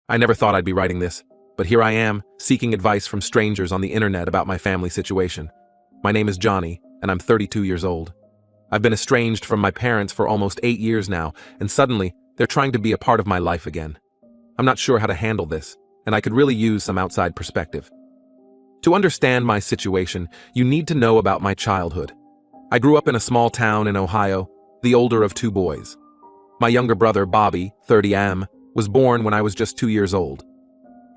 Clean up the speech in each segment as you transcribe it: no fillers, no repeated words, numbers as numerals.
I never thought I'd be writing this, but here I am, seeking advice from strangers on the internet about my family situation. My name is Johnny, and I'm 32 years old. I've been estranged from my parents for almost 8 years now, and suddenly, they're trying to be a part of my life again. I'm not sure how to handle this, and I could really use some outside perspective. To understand my situation, you need to know about my childhood. I grew up in a small town in Ohio, the older of 2 boys. My younger brother, Bobby, 30M, was born when I was just 2 years old.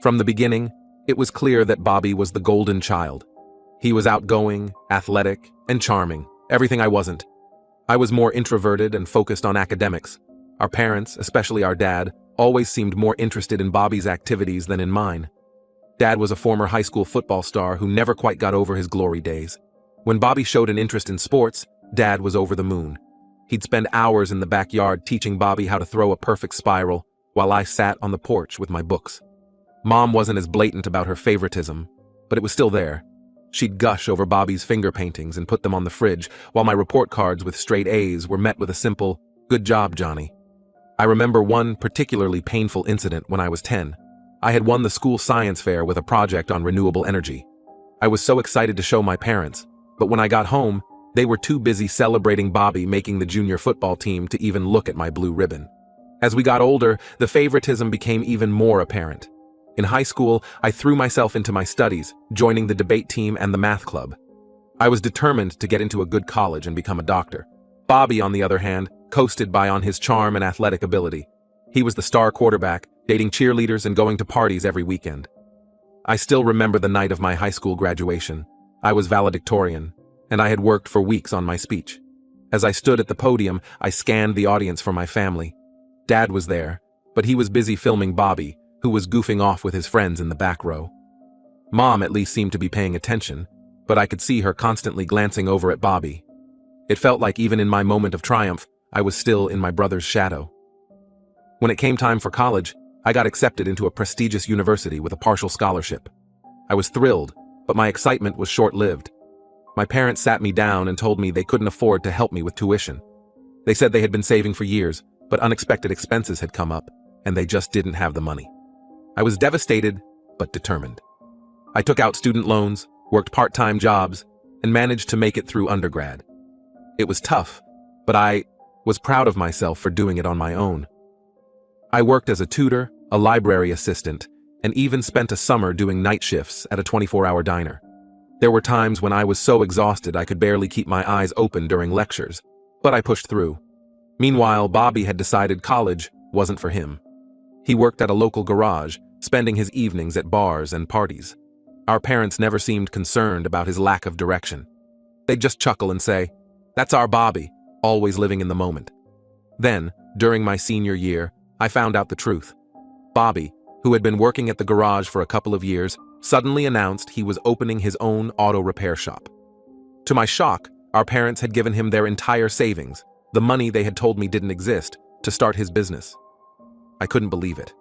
From the beginning, it was clear that Bobby was the golden child. He was outgoing, athletic, and charming, everything I wasn't. I was more introverted and focused on academics. Our parents, especially our dad, always seemed more interested in Bobby's activities than in mine. Dad was a former high school football star who never quite got over his glory days. When Bobby showed an interest in sports, Dad was over the moon. He'd spend hours in the backyard teaching Bobby how to throw a perfect spiral, while I sat on the porch with my books. Mom wasn't as blatant about her favoritism, but it was still there. She'd gush over Bobby's finger paintings and put them on the fridge, while my report cards with straight A's were met with a simple, "Good job, Johnny." I remember one particularly painful incident when I was 10. I had won the school science fair with a project on renewable energy. I was so excited to show my parents, but when I got home, they were too busy celebrating Bobby making the junior football team to even look at my blue ribbon. As we got older, the favoritism became even more apparent. In high school, I threw myself into my studies, joining the debate team and the math club. I was determined to get into a good college and become a doctor. Bobby, on the other hand, coasted by on his charm and athletic ability. He was the star quarterback, dating cheerleaders and going to parties every weekend. I still remember the night of my high school graduation. I was valedictorian, and I had worked for weeks on my speech. As I stood at the podium, I scanned the audience for my family. Dad was there, but he was busy filming Bobby, who was goofing off with his friends in the back row. Mom at least seemed to be paying attention, but I could see her constantly glancing over at Bobby. It felt like even in my moment of triumph, I was still in my brother's shadow. When it came time for college, I got accepted into a prestigious university with a partial scholarship. I was thrilled, but my excitement was short-lived. My parents sat me down and told me they couldn't afford to help me with tuition. They said they had been saving for years, but unexpected expenses had come up, and they just didn't have the money. I was devastated, but determined. I took out student loans, worked part-time jobs, and managed to make it through undergrad. It was tough, but I was proud of myself for doing it on my own. I worked as a tutor, a library assistant, and even spent a summer doing night shifts at a 24-hour diner. There were times when I was so exhausted I could barely keep my eyes open during lectures, but I pushed through. Meanwhile, Bobby had decided college wasn't for him. He worked at a local garage, spending his evenings at bars and parties. Our parents never seemed concerned about his lack of direction. They'd just chuckle and say, "That's our Bobby, always living in the moment." Then, during my senior year, I found out the truth. Bobby, who had been working at the garage for a couple of years, suddenly announced he was opening his own auto repair shop. To my shock, our parents had given him their entire savings, the money they had told me didn't exist, to start his business. I couldn't believe it.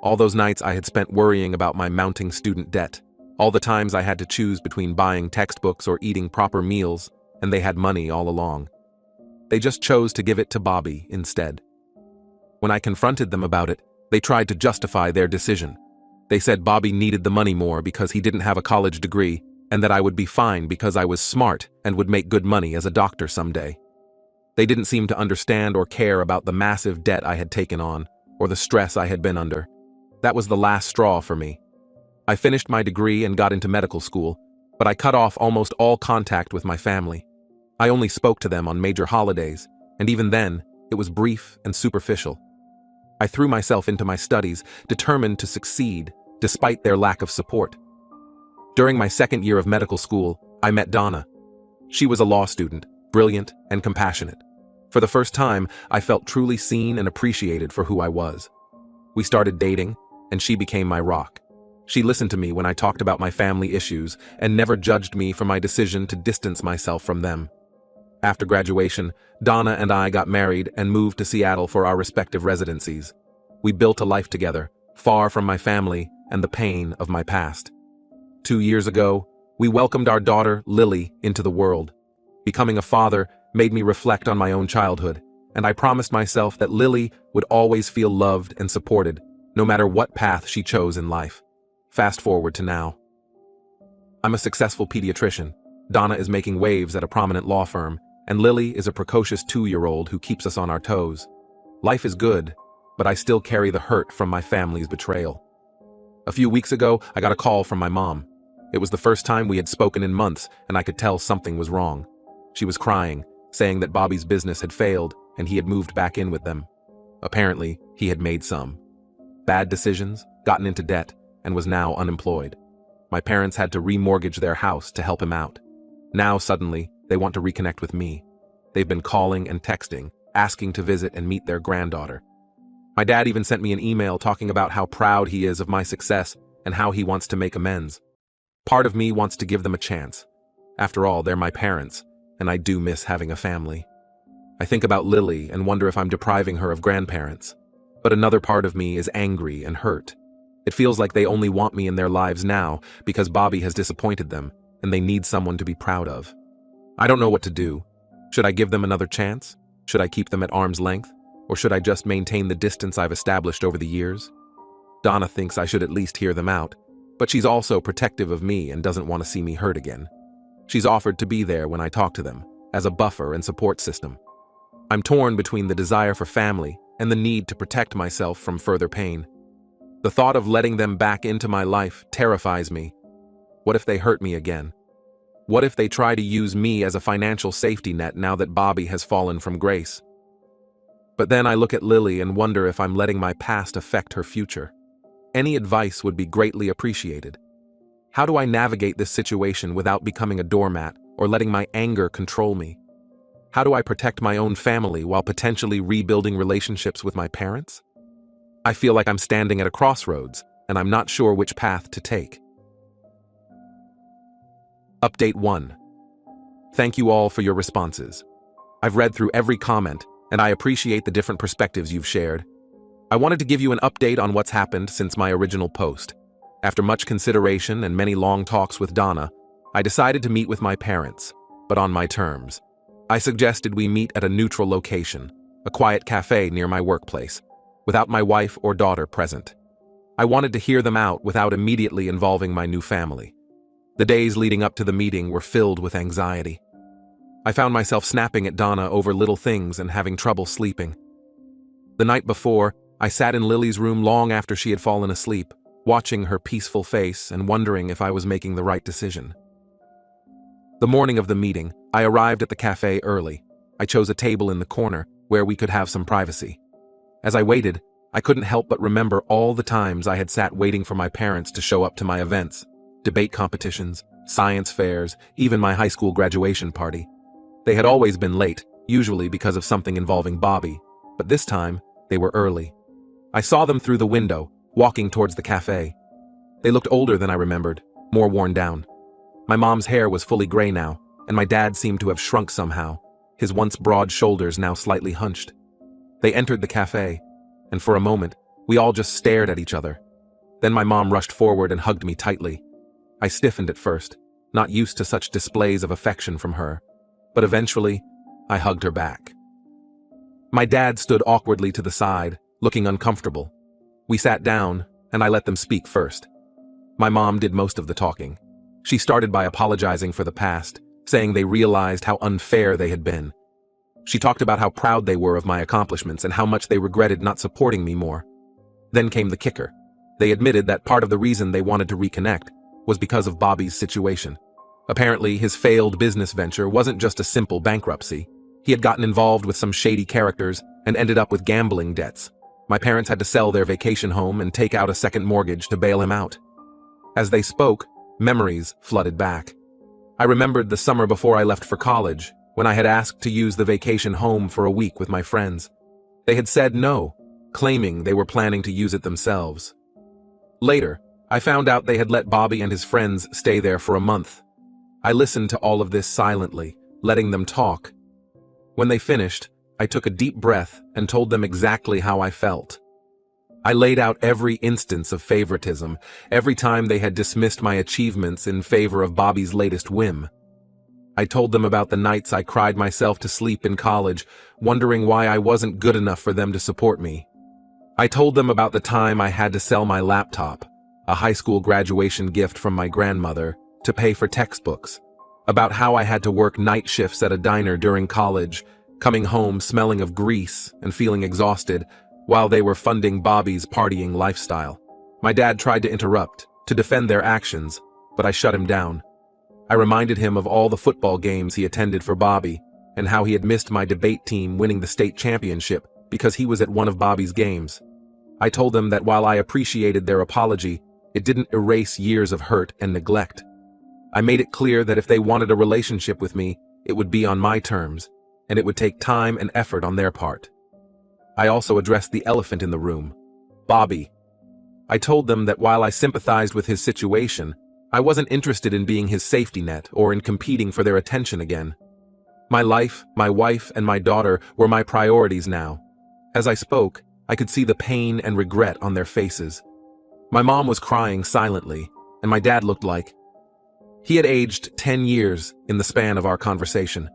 All those nights I had spent worrying about my mounting student debt, all the times I had to choose between buying textbooks or eating proper meals, and they had money all along. They just chose to give it to Bobby instead. When I confronted them about it, they tried to justify their decision. They said Bobby needed the money more because he didn't have a college degree, and that I would be fine because I was smart and would make good money as a doctor someday. They didn't seem to understand or care about the massive debt I had taken on, or the stress I had been under. That was the last straw for me. I finished my degree and got into medical school, but I cut off almost all contact with my family. I only spoke to them on major holidays, and even then, it was brief and superficial. I threw myself into my studies, determined to succeed, despite their lack of support. During my second year of medical school, I met Donna. She was a law student, brilliant and compassionate. For the first time, I felt truly seen and appreciated for who I was. We started dating, and she became my rock. She listened to me when I talked about my family issues and never judged me for my decision to distance myself from them. After graduation, Donna and I got married and moved to Seattle for our respective residencies. We built a life together, far from my family and the pain of my past. 2 years ago, we welcomed our daughter, Lily, into the world. Becoming a father made me reflect on my own childhood, and I promised myself that Lily would always feel loved and supported, no matter what path she chose in life. Fast forward to now. I'm a successful pediatrician. Donna is making waves at a prominent law firm, and Lily is a precocious 2-year-old who keeps us on our toes. Life is good, but I still carry the hurt from my family's betrayal. A few weeks ago, I got a call from my mom. It was the first time we had spoken in months, and I could tell something was wrong. She was crying, saying that Bobby's business had failed and he had moved back in with them. Apparently, he had made some bad decisions, gotten into debt, and was now unemployed. My parents had to remortgage their house to help him out. Now, suddenly, they want to reconnect with me. They've been calling and texting, asking to visit and meet their granddaughter. My dad even sent me an email talking about how proud he is of my success and how he wants to make amends. Part of me wants to give them a chance. After all, they're my parents, and I do miss having a family. I think about Lily and wonder if I'm depriving her of grandparents. But another part of me is angry and hurt. It feels like they only want me in their lives now because Bobby has disappointed them, and they need someone to be proud of. I don't know what to do. Should I give them another chance? Should I keep them at arm's length? Or should I just maintain the distance I've established over the years? Donna thinks I should at least hear them out, but she's also protective of me and doesn't want to see me hurt again. She's offered to be there when I talk to them, as a buffer and support system. I'm torn between the desire for family and the need to protect myself from further pain. The thought of letting them back into my life terrifies me. What if they hurt me again? What if they try to use me as a financial safety net now that Bobby has fallen from grace? But then I look at Lily and wonder if I'm letting my past affect her future. Any advice would be greatly appreciated. How do I navigate this situation without becoming a doormat or letting my anger control me? How do I protect my own family while potentially rebuilding relationships with my parents? I feel like I'm standing at a crossroads, and I'm not sure which path to take. Update 1. Thank you all for your responses. I've read through every comment, and I appreciate the different perspectives you've shared. I wanted to give you an update on what's happened since my original post. After much consideration and many long talks with Donna, I decided to meet with my parents, but on my terms. I suggested we meet at a neutral location, a quiet cafe near my workplace, without my wife or daughter present. I wanted to hear them out without immediately involving my new family. The days leading up to the meeting were filled with anxiety. I found myself snapping at Donna over little things and having trouble sleeping. The night before, I sat in Lily's room long after she had fallen asleep, watching her peaceful face and wondering if I was making the right decision. The morning of the meeting, I arrived at the cafe early. I chose a table in the corner where we could have some privacy. As I waited, I couldn't help but remember all the times I had sat waiting for my parents to show up to my events, debate competitions, science fairs, even my high school graduation party. They had always been late, usually because of something involving Bobby, but this time, they were early. I saw them through the window, walking towards the cafe. They looked older than I remembered, more worn down. My mom's hair was fully gray now, and my dad seemed to have shrunk somehow, his once broad shoulders now slightly hunched. They entered the cafe, and for a moment, we all just stared at each other. Then my mom rushed forward and hugged me tightly. I stiffened at first, not used to such displays of affection from her, but eventually, I hugged her back. My dad stood awkwardly to the side, looking uncomfortable. We sat down, and I let them speak first. My mom did most of the talking. She started by apologizing for the past, saying they realized how unfair they had been. She talked about how proud they were of my accomplishments and how much they regretted not supporting me more. Then came the kicker. They admitted that part of the reason they wanted to reconnect was because of Bobby's situation. Apparently, his failed business venture wasn't just a simple bankruptcy. He had gotten involved with some shady characters and ended up with gambling debts. My parents had to sell their vacation home and take out a second mortgage to bail him out. As they spoke, memories flooded back. I remembered the summer before I left for college, when I had asked to use the vacation home for a week with my friends. They had said no, claiming they were planning to use it themselves. Later, I found out they had let Bobby and his friends stay there for a month. I listened to all of this silently, letting them talk. When they finished, I took a deep breath and told them exactly how I felt. I laid out every instance of favoritism, every time they had dismissed my achievements in favor of Bobby's latest whim. I told them about the nights I cried myself to sleep in college, wondering why I wasn't good enough for them to support me. I told them about the time I had to sell my laptop, a high school graduation gift from my grandmother, to pay for textbooks, about how I had to work night shifts at a diner during college, coming home smelling of grease and feeling exhausted, while they were funding Bobby's partying lifestyle. My dad tried to interrupt, to defend their actions, but I shut him down. I reminded him of all the football games he attended for Bobby, and how he had missed my debate team winning the state championship because he was at one of Bobby's games. I told them that while I appreciated their apology, it didn't erase years of hurt and neglect. I made it clear that if they wanted a relationship with me, it would be on my terms, and it would take time and effort on their part. I also addressed the elephant in the room, Bobby. I told them that while I sympathized with his situation, I wasn't interested in being his safety net or in competing for their attention again. My life, my wife, and my daughter were my priorities now. As I spoke, I could see the pain and regret on their faces. My mom was crying silently, and my dad looked like he had aged 10 years in the span of our conversation.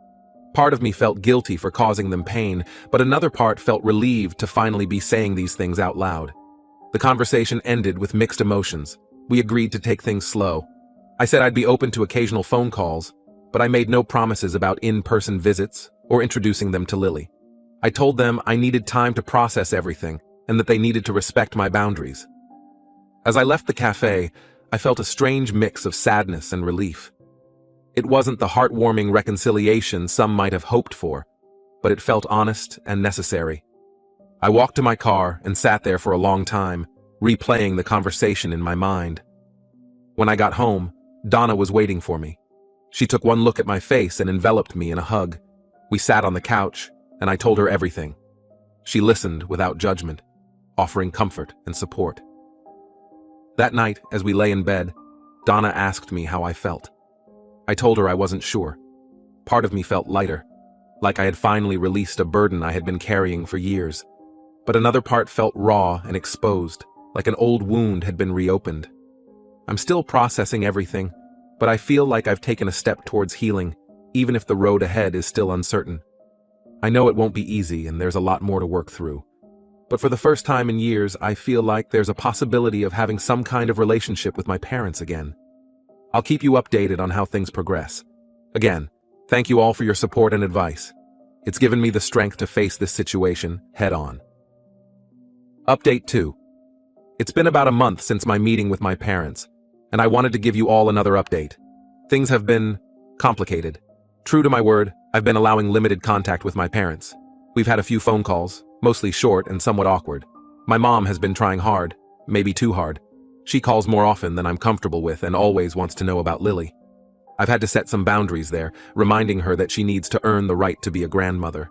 Part of me felt guilty for causing them pain, but another part felt relieved to finally be saying these things out loud. The conversation ended with mixed emotions. We agreed to take things slow. I said I'd be open to occasional phone calls, but I made no promises about in-person visits or introducing them to Lily. I told them I needed time to process everything and that they needed to respect my boundaries. As I left the cafe, I felt a strange mix of sadness and relief. It wasn't the heartwarming reconciliation some might have hoped for, but it felt honest and necessary. I walked to my car and sat there for a long time, replaying the conversation in my mind. When I got home, Donna was waiting for me. She took one look at my face and enveloped me in a hug. We sat on the couch, and I told her everything. She listened without judgment, offering comfort and support. That night, as we lay in bed, Donna asked me how I felt. I told her I wasn't sure. Part of me felt lighter, like I had finally released a burden I had been carrying for years. But another part felt raw and exposed, like an old wound had been reopened. I'm still processing everything, but I feel like I've taken a step towards healing, even if the road ahead is still uncertain. I know it won't be easy and there's a lot more to work through. But for the first time in years, I feel like there's a possibility of having some kind of relationship with my parents again. I'll keep you updated on how things progress. Again, thank you all for your support and advice. It's given me the strength to face this situation head on. Update 2. It's been about a month since my meeting with my parents, and I wanted to give you all another update. Things have been complicated. True to my word, I've been allowing limited contact with my parents. We've had a few phone calls, mostly short and somewhat awkward. My mom has been trying hard, maybe too hard. She calls more often than I'm comfortable with and always wants to know about Lily. I've had to set some boundaries there, reminding her that she needs to earn the right to be a grandmother.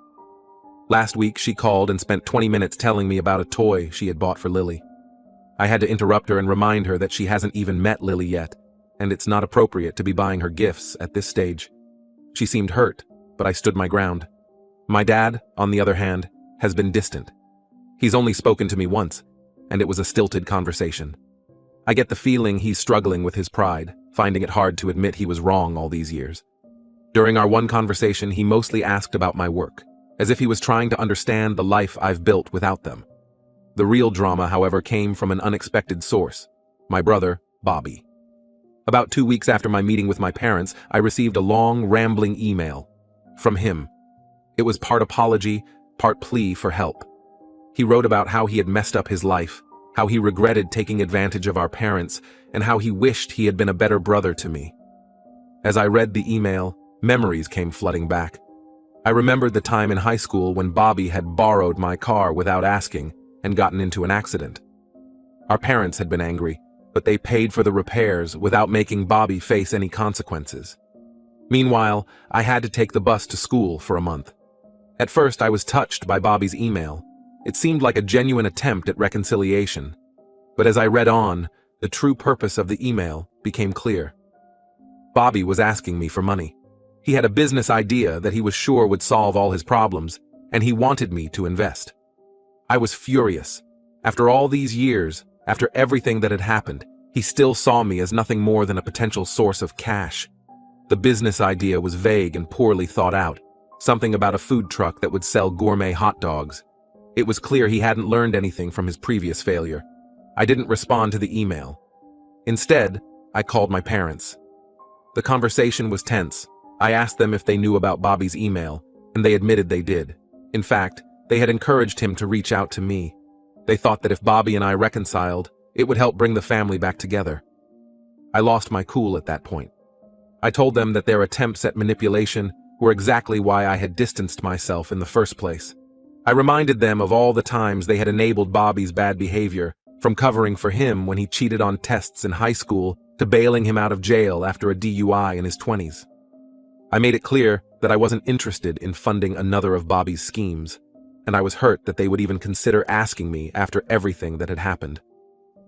Last week, she called and spent 20 minutes telling me about a toy she had bought for Lily. I had to interrupt her and remind her that she hasn't even met Lily yet, and it's not appropriate to be buying her gifts at this stage. She seemed hurt, but I stood my ground. My dad, on the other hand, has been distant. He's only spoken to me once, and it was a stilted conversation. I get the feeling he's struggling with his pride, finding it hard to admit he was wrong all these years. During our one conversation, he mostly asked about my work, as if he was trying to understand the life I've built without them. The real drama, however, came from an unexpected source, my brother, Bobby. About 2 weeks after my meeting with my parents, I received a long, rambling email from him. It was part apology, part plea for help. He wrote about how he had messed up his life, how he regretted taking advantage of our parents, and how he wished he had been a better brother to me. As I read the email, memories came flooding back. I remembered the time in high school when Bobby had borrowed my car without asking and gotten into an accident. Our parents had been angry, but they paid for the repairs without making Bobby face any consequences. Meanwhile, I had to take the bus to school for a month. At first, I was touched by Bobby's email. It seemed like a genuine attempt at reconciliation. But as I read on, the true purpose of the email became clear. Bobby was asking me for money. He had a business idea that he was sure would solve all his problems, and he wanted me to invest. I was furious. After all these years, after everything that had happened, he still saw me as nothing more than a potential source of cash. The business idea was vague and poorly thought out, something about a food truck that would sell gourmet hot dogs. It was clear he hadn't learned anything from his previous failure. I didn't respond to the email. Instead, I called my parents. The conversation was tense. I asked them if they knew about Bobby's email, and they admitted they did. In fact, they had encouraged him to reach out to me. They thought that if Bobby and I reconciled, it would help bring the family back together. I lost my cool at that point. I told them that their attempts at manipulation were exactly why I had distanced myself in the first place. I reminded them of all the times they had enabled Bobby's bad behavior, from covering for him when he cheated on tests in high school to bailing him out of jail after a DUI in his 20s. I made it clear that I wasn't interested in funding another of Bobby's schemes, and I was hurt that they would even consider asking me after everything that had happened.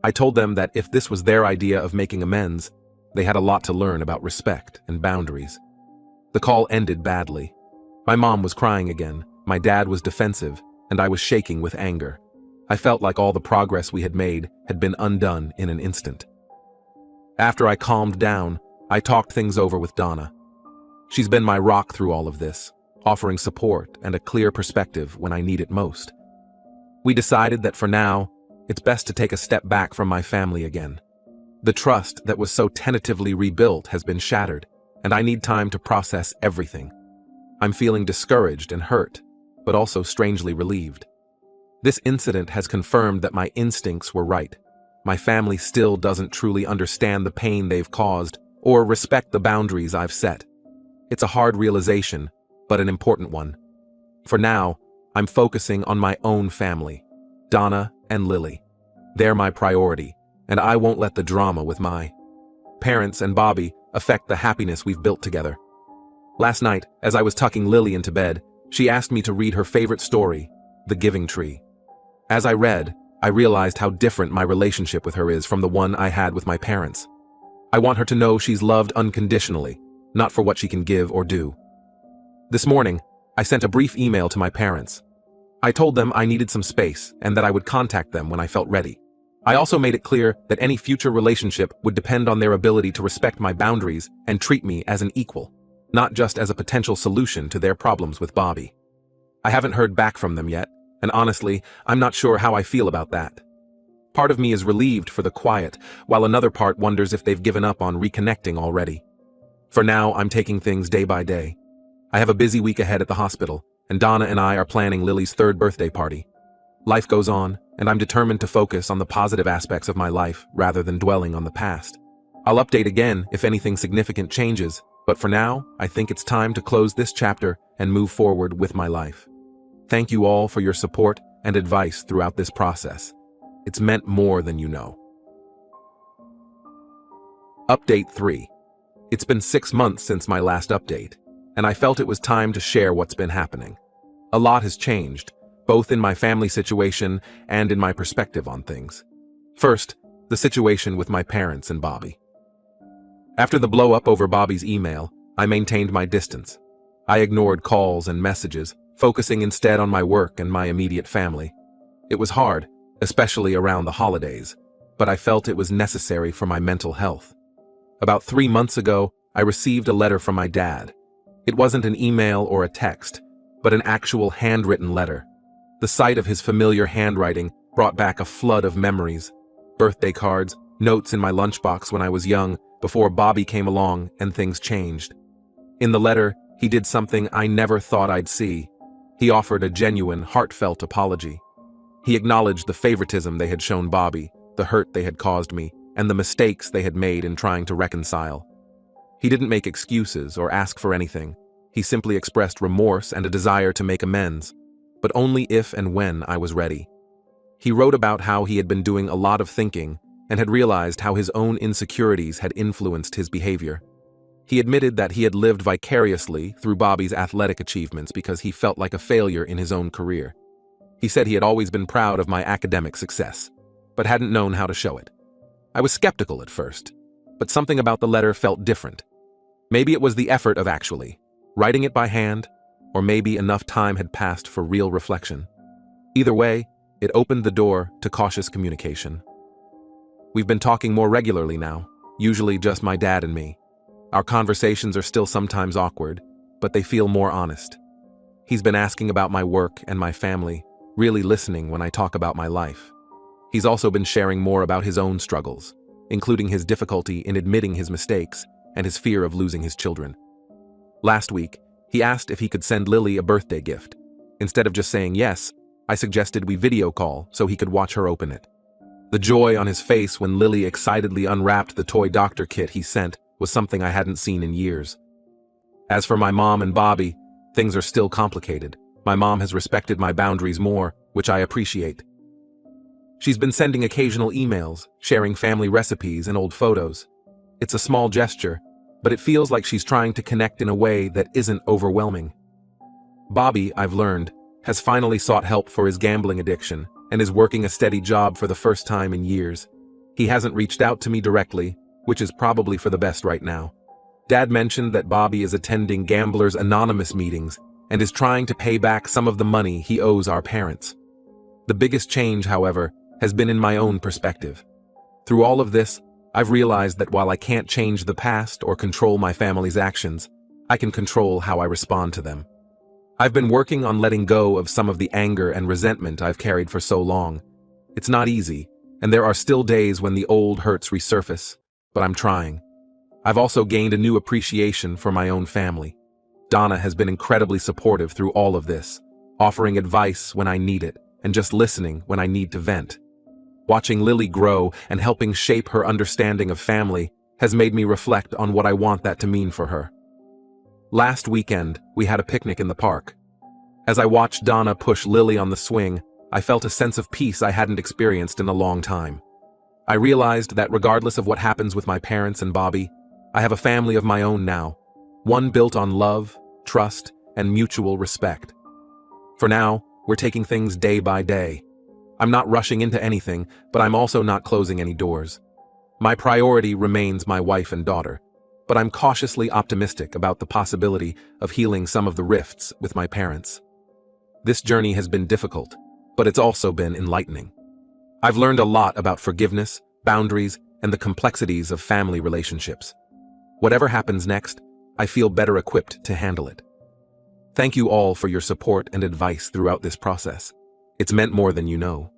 I told them that if this was their idea of making amends, they had a lot to learn about respect and boundaries. The call ended badly. My mom was crying again, my dad was defensive, and I was shaking with anger. I felt like all the progress we had made had been undone in an instant. After I calmed down, I talked things over with Donna. She's been my rock through all of this, offering support and a clear perspective when I need it most. We decided that for now, it's best to take a step back from my family again. The trust that was so tentatively rebuilt has been shattered, and I need time to process everything. I'm feeling discouraged and hurt, but also strangely relieved. This incident has confirmed that my instincts were right. My family still doesn't truly understand the pain they've caused or respect the boundaries I've set. It's a hard realization, but an important one. For now, I'm focusing on my own family, Donna and Lily. They're my priority, and I won't let the drama with my parents and Bobby affect the happiness we've built together. Last night, as I was tucking Lily into bed, she asked me to read her favorite story, The Giving Tree. As I read, I realized how different my relationship with her is from the one I had with my parents. I want her to know she's loved unconditionally, not for what she can give or do. This morning, I sent a brief email to my parents. I told them I needed some space and that I would contact them when I felt ready. I also made it clear that any future relationship would depend on their ability to respect my boundaries and treat me as an equal, not just as a potential solution to their problems with Bobby. I haven't heard back from them yet, and honestly, I'm not sure how I feel about that. Part of me is relieved for the quiet, while another part wonders if they've given up on reconnecting already. For now, I'm taking things day by day. I have a busy week ahead at the hospital, and Donna and I are planning Lily's 3rd birthday party. Life goes on, and I'm determined to focus on the positive aspects of my life rather than dwelling on the past. I'll update again if anything significant changes, but for now, I think it's time to close this chapter and move forward with my life. Thank you all for your support and advice throughout this process. It's meant more than you know. Update 3. It's been 6 months since my last update, and I felt it was time to share what's been happening. A lot has changed, both in my family situation and in my perspective on things. First, the situation with my parents and Bobby. After the blow-up over Bobby's email, I maintained my distance. I ignored calls and messages, focusing instead on my work and my immediate family. It was hard, especially around the holidays, but I felt it was necessary for my mental health. About 3 months ago, I received a letter from my dad. It wasn't an email or a text, but an actual handwritten letter. The sight of his familiar handwriting brought back a flood of memories. Birthday cards, notes in my lunchbox when I was young, before Bobby came along and things changed. In the letter, he did something I never thought I'd see. He offered a genuine, heartfelt apology. He acknowledged the favoritism they had shown Bobby, the hurt they had caused me, and the mistakes they had made in trying to reconcile. He didn't make excuses or ask for anything. He simply expressed remorse and a desire to make amends, but only if and when I was ready. He wrote about how he had been doing a lot of thinking and had realized how his own insecurities had influenced his behavior. He admitted that he had lived vicariously through Bobby's athletic achievements because he felt like a failure in his own career. He said he had always been proud of my academic success, but hadn't known how to show it. I was skeptical at first, but something about the letter felt different. Maybe it was the effort of actually writing it by hand, or maybe enough time had passed for real reflection. Either way, it opened the door to cautious communication. We've been talking more regularly now, usually just my dad and me. Our conversations are still sometimes awkward, but they feel more honest. He's been asking about my work and my family, really listening when I talk about my life. He's also been sharing more about his own struggles, including his difficulty in admitting his mistakes and his fear of losing his children. Last week, he asked if he could send Lily a birthday gift. Instead of just saying yes, I suggested we video call so he could watch her open it. The joy on his face when Lily excitedly unwrapped the toy doctor kit he sent was something I hadn't seen in years. As for my mom and Bobby, things are still complicated. My mom has respected my boundaries more, which I appreciate. She's been sending occasional emails, sharing family recipes and old photos. It's a small gesture, but it feels like she's trying to connect in a way that isn't overwhelming. Bobby, I've learned, has finally sought help for his gambling addiction and is working a steady job for the first time in years. He hasn't reached out to me directly, which is probably for the best right now. Dad mentioned that Bobby is attending Gamblers Anonymous meetings and is trying to pay back some of the money he owes our parents. The biggest change, however, has been in my own perspective. Through all of this, I've realized that while I can't change the past or control my family's actions, I can control how I respond to them. I've been working on letting go of some of the anger and resentment I've carried for so long. It's not easy, and there are still days when the old hurts resurface, but I'm trying. I've also gained a new appreciation for my own family. Donna has been incredibly supportive through all of this, offering advice when I need it, and just listening when I need to vent. Watching Lily grow and helping shape her understanding of family has made me reflect on what I want that to mean for her. Last weekend, we had a picnic in the park. As I watched Donna push Lily on the swing, I felt a sense of peace I hadn't experienced in a long time. I realized that regardless of what happens with my parents and Bobby, I have a family of my own now, one built on love, trust, and mutual respect. For now, we're taking things day by day. I'm not rushing into anything, but I'm also not closing any doors. My priority remains my wife and daughter, but I'm cautiously optimistic about the possibility of healing some of the rifts with my parents. This journey has been difficult, but it's also been enlightening. I've learned a lot about forgiveness, boundaries, and the complexities of family relationships. Whatever happens next, I feel better equipped to handle it. Thank you all for your support and advice throughout this process. It's meant more than you know.